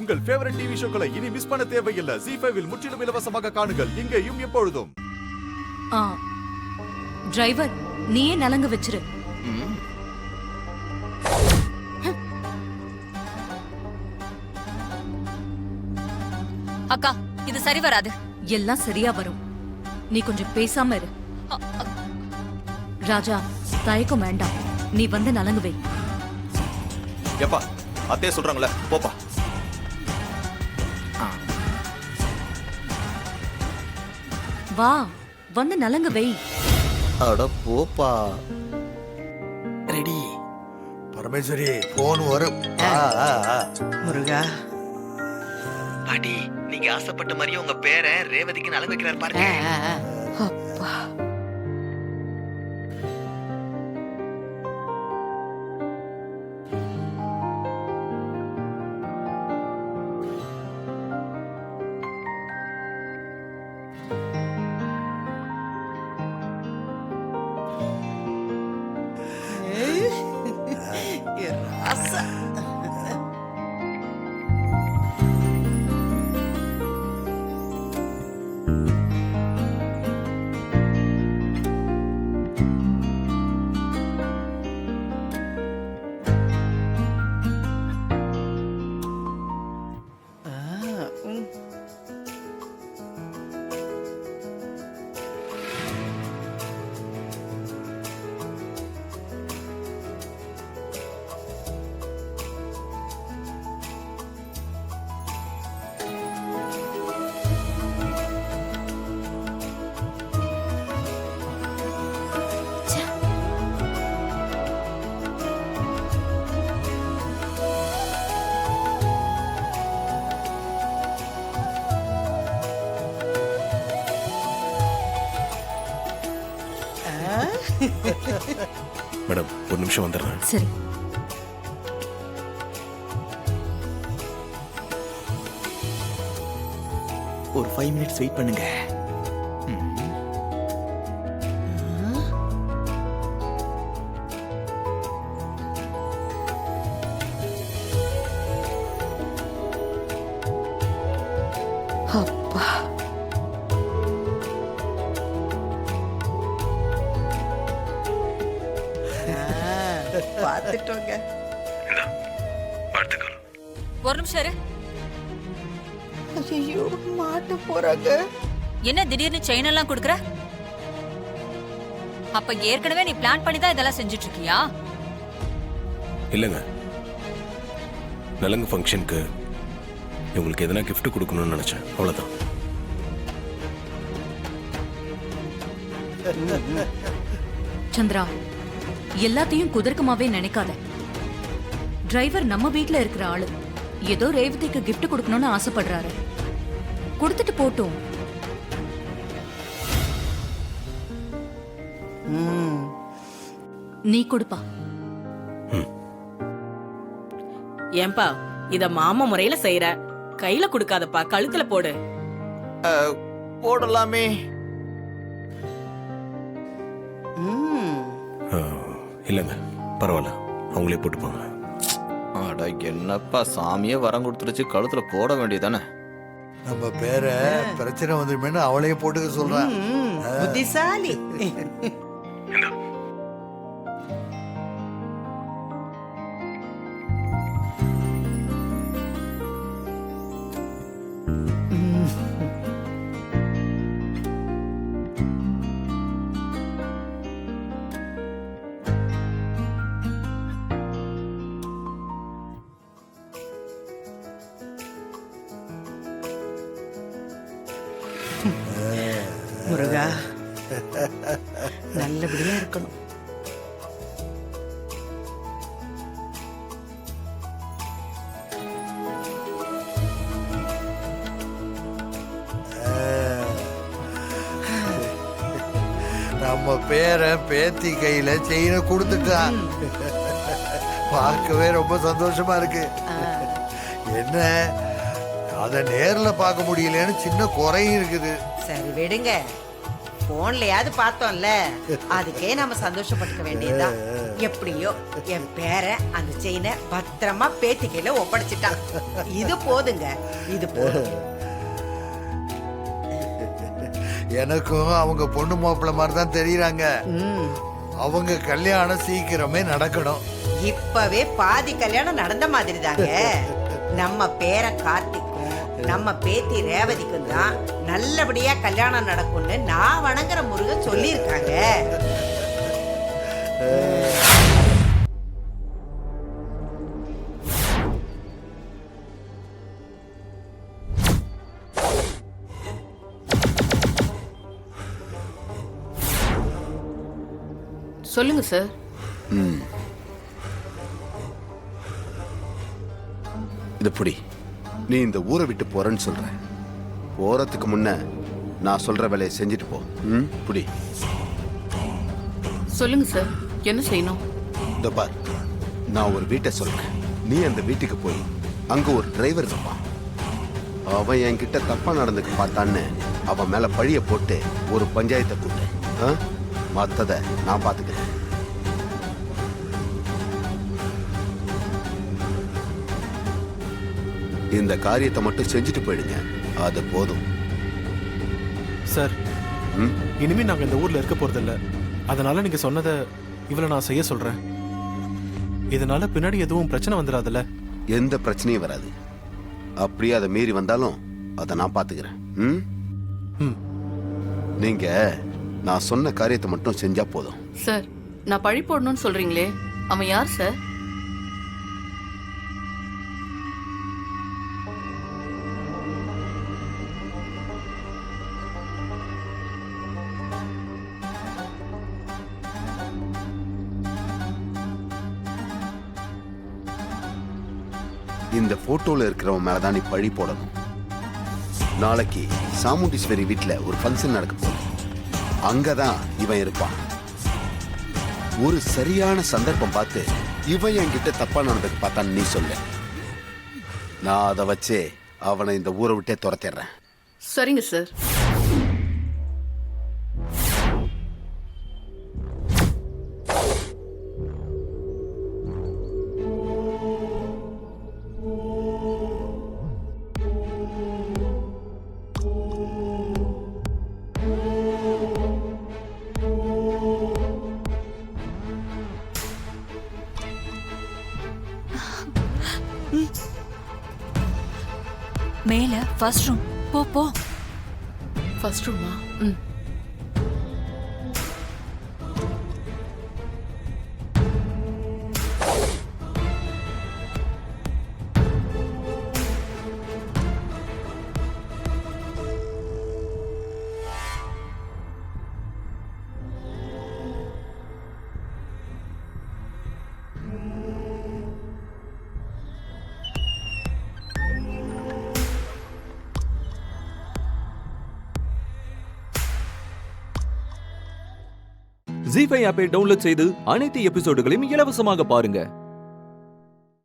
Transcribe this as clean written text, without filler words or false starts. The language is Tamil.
உங்கள் ஃபேவரட் டிவி ஷோக்களை இனி மிஸ் பண்ண தேவையில்லை. ZEE5 இல் முற்றிலும் இலவசமாக காணுங்கள். இங்கேயும் எப்பொழுதும். டிரைவர், நீயே நலங்கு வச்சிரு. அக்கா, இது சரி வராது. எல்லாம் சரியா வரும். நீ கொஞ்சம் பேசாம இரு. ராஜா, தயக்கம் வேண்டாம். நீ வந்து நலங்கு வை. எப்பா அத்தையே சொல்றாங்களே, போப்பா. வா, வந்து நலங்கு வை. அட போப்பா. ரெடி. பரமேஸ்வரி போன் வரும். முருகா, பாட்டி, நீங்க ஆசைப்பட்ட மாதிரியே உங்க பேரன் ரேவதிக்கு நலங்கு வைக்கிறார் பாருங்க. அப்பா ராசா. மேடம், ஒரு நிமிஷம் வந்துடுறேன். சரி. ஒரு 5 மினிட்ஸ் வெயிட் பண்ணுங்க. அப்பா பார்த்துட்டோங்க. ஒரு நிமிஷம் இரு. ஐயோ, மாட்ட போறாங்க. என்ன திடீர்னு செயின் எல்லாம் கொடுக்கற? அப்ப ஏற்கனவே நீ பிளான் பண்ணி தான் இதெல்லாம் செஞ்சுட்டு இருக்கியா? இல்லைங்க, நலங்கு ஃபங்க்ஷனுக்கு இவங்களுக்கு எதனா gift கொடுக்கணும்னு நினைச்சேன், அவ்வளவுதான். சந்திரா, எல்லாத்தையும் குதர்க்கமாவே நினைக்காத. டிரைவர் நம்ம வீட்ல இருக்கிற ஆளு. ஏதோ ரேவதிக்கு கிஃப்ட் கொடுக்கணும்னு ஆசைப்படுறாரு. கொடுத்துட்டு போட்டும். நீ கொடுப்பா. ஏன்பா, இத மாமா முறையில செய்யற. கையில கொடுக்காதப்பா, கழுத்துல போடு. போடலாமே. இல்லைங்க, பரவாயில்ல, அவங்களே போட்டுப்பாங்க. அட என்னப்பா, சாமியே வரம் கொடுத்துருச்சு, கழுத்துல போட வேண்டியதானே. நம்ம பேரை பிரச்சனை வந்துருமேன்னு அவளையே போட்டுக்க சொல்றான். புத்திசாலி. முருகா, நல்லபடியா இருக்கணும். நம்ம பேரை பேத்தி கையில செயினை கொடுத்துட்டான். பார்க்கவே ரொம்ப சந்தோஷமா இருக்கு. என்ன, அத நேர்ல பார்க்க முடியலன்னு சின்ன குறையும் இருக்குது. சரி விடுங்க. போன்லயாவது பார்த்தோம்ல, அதுக்கே நம்ம சந்தோஷப்பட்டுக்க வேண்டியதுதான். எப்படியோ என் பேரன் அந்த செயினை பத்திரமா பேத்தி கையில ஒப்படைச்சிட்டான். இது போதுங்க, இது போதும். எனக்கும் அவங்க பொண்ணு மாப்பிள்ள மாதிரி தான் தெரியுறாங்க. அவங்க கல்யாணம் சீக்கிரமே நடக்கணும். இப்பவே பாதி கல்யாணம் நடந்த மாதிரி தாங்க. நம்ம பேரன் கார்த்திக்கும் நம்ம பேத்தி ரேவதிக்கும் தான் நல்லபடியா கல்யாணம் நடக்கும்னு நான் வணங்குற முருகன் சொல்லியிருக்காங்க. சொல்லுங்க சார். இது புடி. நீ இந்த ஊரை விட்டு போறேன்னு சொல்ற. போறதுக்கு முன்ன நான் சொல்ற வேலையை செஞ்சுட்டு போ. புடி. சொல்லுங்க சார், என்ன செய்யணும்? இந்த பார், நான் ஒரு வீட்டை சொல்றேன். நீ அந்த வீட்டுக்கு போய் அங்க ஒரு டிரைவர் இருப்பான். அவன் என்கிட்ட தப்பா நடந்துக்க பார்த்தான்னு அவன் மேல பழிய போட்டு ஒரு பஞ்சாயத்தை கூட்டு. மத்தத நான் பாத்துக்கிறேன். இந்த காரியத்தை மட்டும் செஞ்சுட்டு போயிடுங்க, அது போதும். சார், இனிமே நாங்க இந்த ஊர்ல இருக்க போறதில்ல. அதனால நீங்க சொன்னதை இவ்வளவு நான் செய்ய சொல்றேன். இதனால பின்னாடி எதுவும் பிரச்சனை வந்துடாதுல்ல? எந்த பிரச்சனையும் வராது. அப்படியே அதை மீறி வந்தாலும் அதை நான் பாத்துக்கிறேன். நீங்க நான் சொன்ன காரியத்தை மட்டும் செஞ்சா போதும். சார், நான் பழி போடணும்னு சொல்றீங்களே, அவன் யார் சார்? இந்த போட்டோல இருக்கிறவன் மேலதான் நீ பழி போடணும். நாளைக்கு சாமுண்டீஸ்வரி வீட்டுல ஒரு ஃபங்க்ஷன் நடக்க போகுது. அங்கதான் இவன் இருப்பான். ஒரு சரியான சந்தர்ப்பம் பார்த்து இவன் என்கிட்ட தப்பா நடந்துக்கு பார்த்தான்னு நீ சொல்லு. நான் அதை வச்சு அவனை இந்த ஊரை விட்டே துரத்திடுறேன். சரிங்க சார். மேல ஃபர்ஸ்ட் ரூம். போ போ. ஃபர்ஸ்ட் ரூமா? ZEE5 ஆப்பை டவுன்லோட் செய்து அனைத்து எபிசோடுகளையும் இலவசமாக பாருங்க.